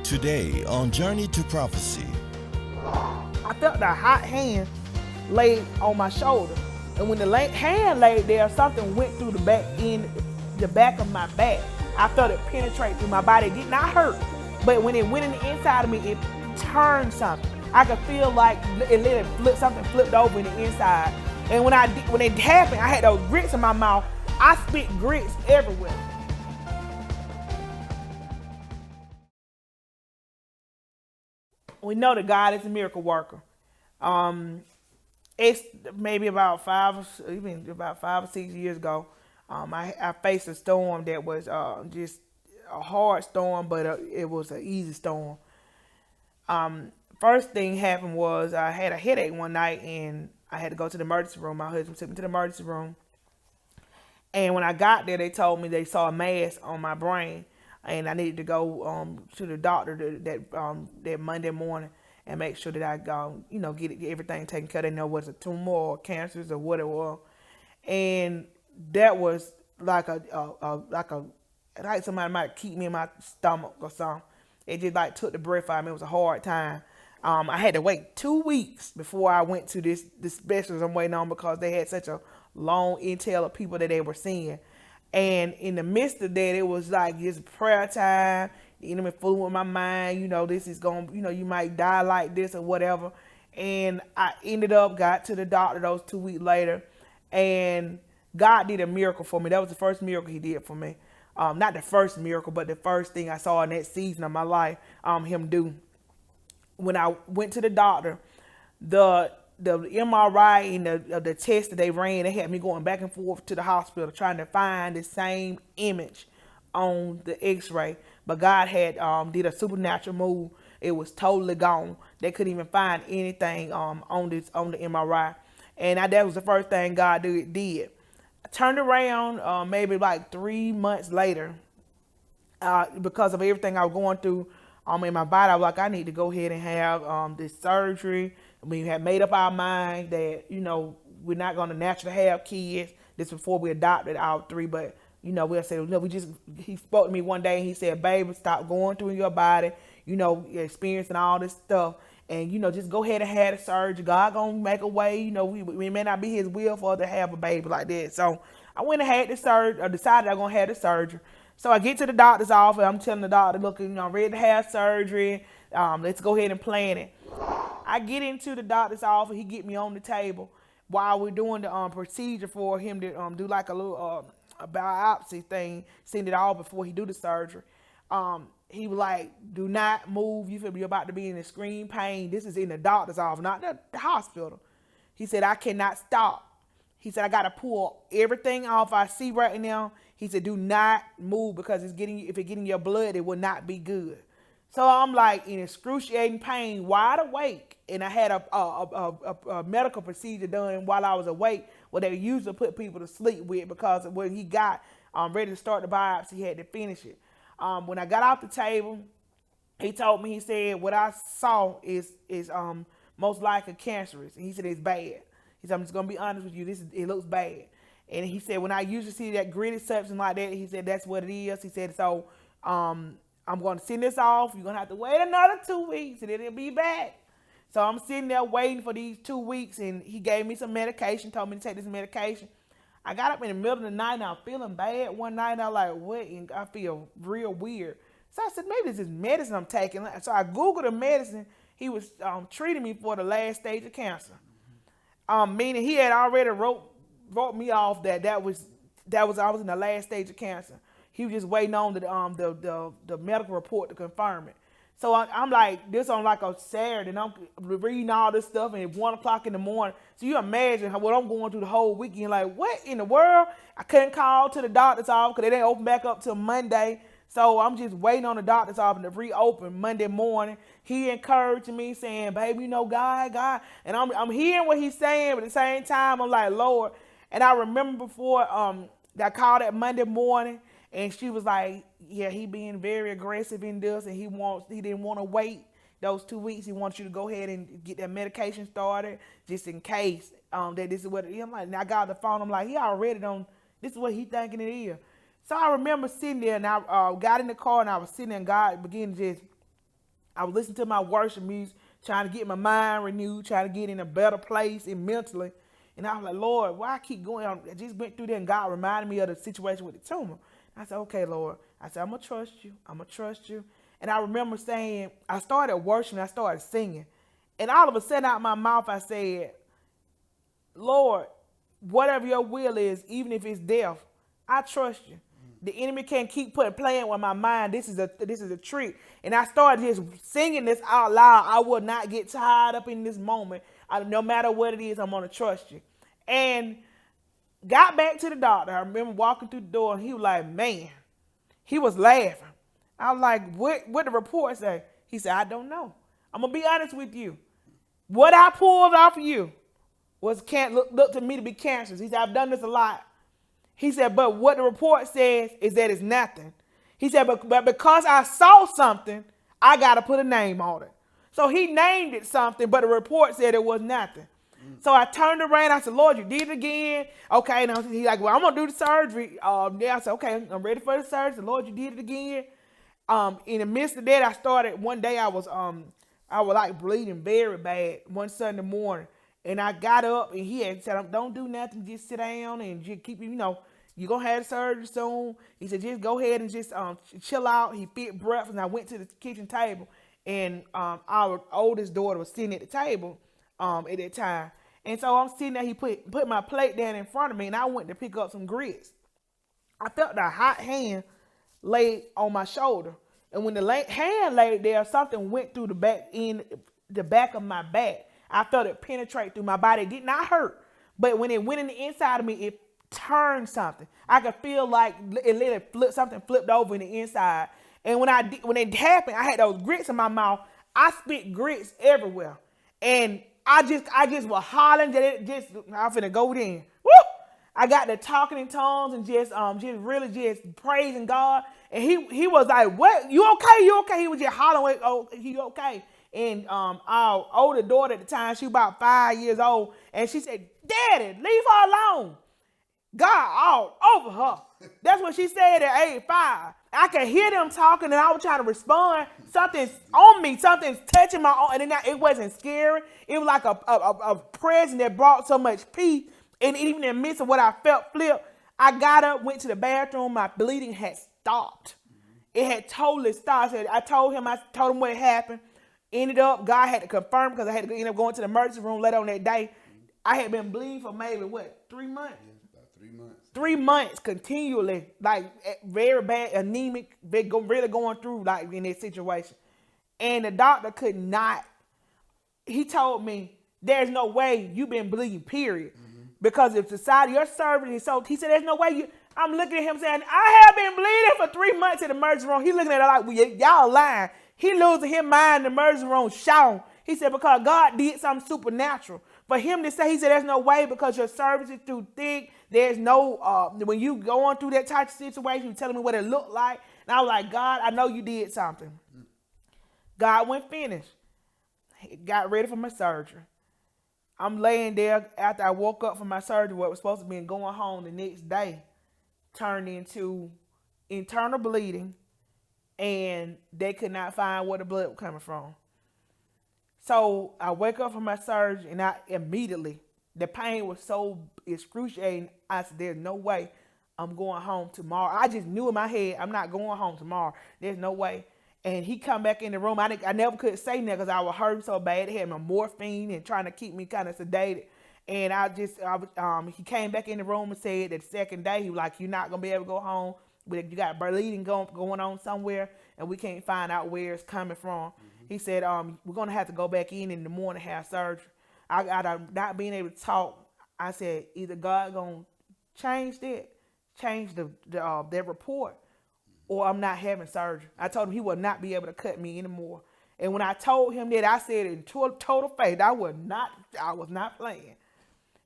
Today on Journey to Prophecy. I felt a hot hand laid on my shoulder. And when the hand laid there, something went through the back of my back. I felt it penetrate through my body. It did not hurt. But when it went in the inside of me, it turned something. I could feel like something flipped over in the inside. And when it happened, I had those grits in my mouth. I spit grits everywhere. We know that God is a miracle worker. It's maybe about 5 or 6 years ago. I faced a storm that was just a hard storm, but it was an easy storm. First thing happened was I had a headache one night and I had to go to the emergency room. My husband took me to the emergency room. And when I got there, they told me they saw a mass on my brain. And I needed to go to the doctor that Monday morning and make sure that I get everything taken care of. They know what's a tumor or cancers or what it was. And that was like somebody might keep me in my stomach or something. It just like took the breath out of me. It was a hard time. I had to wait 2 weeks before I went to this specialist I'm waiting on because they had such a long intel of people that they were seeing. And in the midst of that, it was like just prayer time. The enemy fooling with my mind. This is going, you might die like this or whatever. And I got to the doctor those 2 weeks later. And God did a miracle for me. That was the first miracle he did for me. Not the first miracle, but the first thing I saw in that season of my life, him do. When I went to the doctor, the MRI and the test that they ran, they had me going back and forth to the hospital trying to find the same image on the x-ray. But God had did a supernatural move. It was totally gone. They couldn't even find anything on the MRI. And that was the first thing God did. I turned around maybe like 3 months later because of everything I was going through in my body. I was like, I need to go ahead and have this surgery. We had made up our mind that, we're not going to naturally have kids. This before we adopted our 3, but, we'll say, he spoke to me one day and he said, baby, stop going through your body, you're experiencing all this stuff. And, just go ahead and have the surgery. God going to make a way. We may not be his will for us to have a baby like that. So I went and had the surgery, or decided I'm going to have the surgery. So I get to the doctor's office. I'm telling the doctor, look, I'm ready to have surgery. Let's go ahead and plan it. I get into the doctor's office. He get me on the table while we're doing the procedure for him to do like a little a biopsy thing, send it all before he do the surgery. He was like, do not move. You feel me? You're about to be in extreme pain. This is in the doctor's office, not the hospital. He said, I cannot stop. He said, I got to pull everything off I see right now. He said, do not move because if it getting your blood, it will not be good. So I'm like in excruciating pain, wide awake. And I had a medical procedure done while I was awake, where they usually put people to sleep with because when he got ready to start the biopsy, he had to finish it. When I got off the table, he told me, he said, what I saw is most likely cancerous. And he said, it's bad. He said, I'm just going to be honest with you. It looks bad. And he said, when I usually see that gritty substance like that, he said, that's what it is. He said, so I'm going to send this off. You're going to have to wait another 2 weeks and it'll be back. So I'm sitting there waiting for these 2 weeks, and he gave me some medication, told me to take this medication. I got up in the middle of the night and I was feeling bad one night, and I was like, what? And I feel real weird. So I said, maybe this is medicine I'm taking. So I Googled the medicine. He was treating me for the last stage of cancer. Meaning he had already wrote me off that I was in the last stage of cancer. He was just waiting on the medical report to confirm it. So I'm like, this on like a Saturday, and I'm reading all this stuff, and it's 1 o'clock in the morning. So you imagine what I'm going through the whole weekend. Like, what in the world? I couldn't call to the doctor's office because they didn't open back up till Monday. So I'm just waiting on the doctor's office to reopen Monday morning. He encouraging me, saying, baby, God. And I'm hearing what he's saying, but at the same time, I'm like, Lord. And I remember before I called that Monday morning, and she was like, yeah, he being very aggressive in this, and he didn't want to wait those 2 weeks. He wants you to go ahead and get that medication started just in case that this is what it is. I'm like, and I got the phone. I'm like, he already done, this is what he thinking it is. So I remember sitting there, and I got in the car, and I was sitting there, and God began to just I was listening to my worship music, trying to get my mind renewed, trying to get in a better place and mentally. And I was like, Lord, why I keep going on? I just went through there and God reminded me of the situation with the tumor. I said, okay, Lord. I said, I'm going to trust you. I'm going to trust you. And I remember saying, I started worshiping, I started singing. And all of a sudden out my mouth, I said, Lord, whatever your will is, even if it's death, I trust you. The enemy can't keep playing with my mind. This is a trick. And I started just singing this out loud. I will not get tied up in this moment. No matter what it is, I'm going to trust you. And got back to the doctor. I remember walking through the door and he was like, man, he was laughing. I was like, what the report say? He said, I don't know. I'm going to be honest with you. What I pulled off of you looked to me to be cancerous. He said, I've done this a lot. He said, but what the report says is that it's nothing. He said, but because I saw something, I got to put a name on it. So he named it something, but the report said it was nothing. So I turned around. I said, Lord, you did it again. Okay. And he's like, well, I'm going to do the surgery. Yeah, I said, okay, I'm ready for the surgery. Lord, you did it again. In the midst of that, I started, one day I was like bleeding very bad one Sunday morning. And I got up and he had said, don't do nothing. Just sit down and just keep, you're going to have the surgery soon. He said, just go ahead and just chill out. He fit breakfast. And I went to the kitchen table and our oldest daughter was sitting at the table at that time. And so I'm sitting there. He put my plate down in front of me and I went to pick up some grits. I felt a hot hand laid on my shoulder. And when the hand laid there, something went through the back of my back. I felt it penetrate through my body. It did not hurt. But when it went in the inside of me, it turned something. I could feel like something flipped over in the inside. And when it happened, I had those grits in my mouth. I spit grits everywhere. And I just was hollering that I'm finna go in. Woo! I got to talking in tongues and just really just praising God. And he was like, what? You okay? You okay? He was just hollering, oh, you okay? And our older daughter at the time, she was about 5 years old, and she said, Daddy, leave her alone. God all over her. That's what she said at age 5. I could hear them talking, and I was trying to respond. Something's on me. Something's touching my arm. And then it wasn't scary. It was like a presence that brought so much peace. And even in the midst of what I felt flip, I got up, went to the bathroom. My bleeding had stopped. It had totally stopped. I told him what had happened. Ended up, God had to confirm because I had to end up going to the emergency room later on that day. I had been bleeding for maybe, 3 months? Yeah, about 3 months. 3 months continually, like very bad, anemic, really going through like in this situation. And the doctor could not, he told me, there's no way you've been bleeding, period. Mm-hmm. Because if the side of your cervix is so, he said, there's no way I'm looking at him saying, I have been bleeding for 3 months in the emergency room. He looking at it like, well, y'all lying. He losing his mind in the emergency room, shouting. He said, because God did something supernatural. For him to say, he said, there's no way because your cervix is too thick. There's no, when you going through that type of situation, you telling me what it looked like. And I was like, God, I know you did something. God went finished. Got ready for my surgery. I'm laying there after I woke up from my surgery, what was supposed to be going home the next day, turned into internal bleeding. And they could not find where the blood was coming from. So I wake up from my surgery and the pain was so excruciating. I said, there's no way I'm going home tomorrow. I just knew in my head, I'm not going home tomorrow. There's no way. And he come back in the room. I never could say nothing because I was hurting so bad. They had my morphine and trying to keep me kind of sedated. And he came back in the room and said that the second day, he was like, you're not going to be able to go home. You got bleeding going on somewhere, and we can't find out where it's coming from. Mm-hmm. He said, we're going to have to go back in the morning and have surgery. I not being able to talk, I said, either God going to change that report, or I'm not having surgery. I told him he would not be able to cut me anymore. And when I told him that, I said in total faith, I was not playing.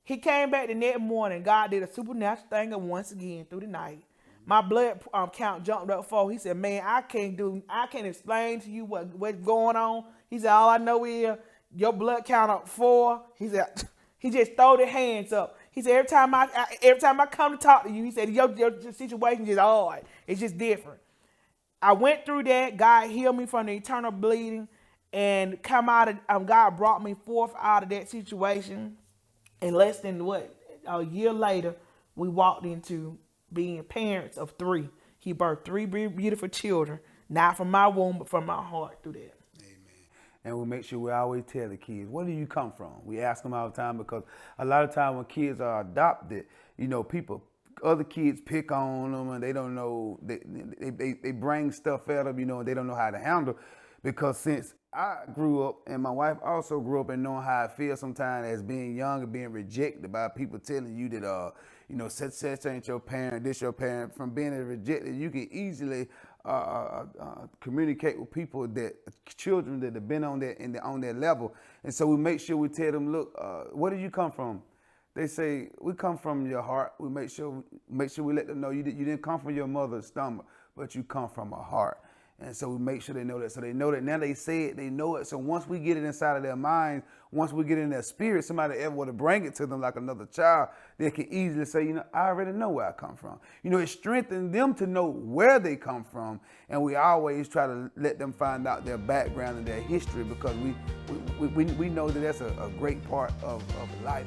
He came back the next morning. God did a supernatural thing once again through the night. My blood count jumped up 4. He said, man, I can't explain to you what's going on. He said, all I know is your blood count up 4. He said, he just threw his hands up. He said, every time I come to talk to you, he said, your situation is hard. It's just different. I went through that. God healed me from the internal bleeding. and come out of, God brought me forth out of that situation. And less than a year later, we walked into being parents of 3. He birthed 3 beautiful children, not from my womb, but from my heart through that. And we make sure we always tell the kids, where do you come from? We ask them all the time, because a lot of times when kids are adopted, other kids pick on them, and they don't know, they bring stuff at them, and they don't know how to handle. Because since I grew up, and my wife also grew up, and knowing how it feels sometimes as being young and being rejected by people telling you that, such ain't your parent, this your parent. From being rejected, you can easily communicate with people, children that have been on that level. And so we make sure we tell them, look, where do you come from? They say, we come from your heart. We make sure we let them know you didn't come from your mother's stomach, but you come from a heart. And so we make sure they know that. So they know that now they say it, they know it. So once we get it inside of their minds, once we get in their spirit, somebody ever want to bring it to them like another child, they can easily say, I already know where I come from. It strengthens them to know where they come from. And we always try to let them find out their background and their history, because we know that that's a great part of life.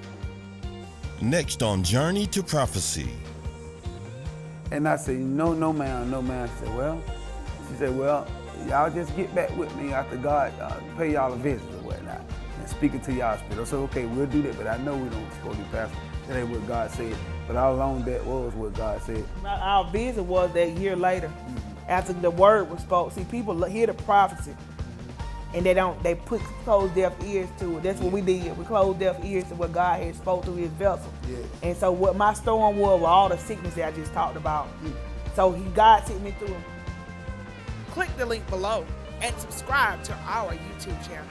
Next on Journey to Prophecy. And I say, no, ma'am, no, ma'am. She said, well, y'all just get back with me after God pay y'all a visit or whatnot and speaking to y'all spirit. I said, okay, we'll do that, but I know we don't supposed to be pastor. That ain't what God said. But how long that was what God said. Our visit was that year later, after the word was spoke. See, people hear the prophecy, and they close deaf ears to it. That's what we did. We closed deaf ears to what God had spoke through his vessel. Yeah. And so what my storm was all the sickness that I just talked about. So God took me through. Click the link below and subscribe to our YouTube channel.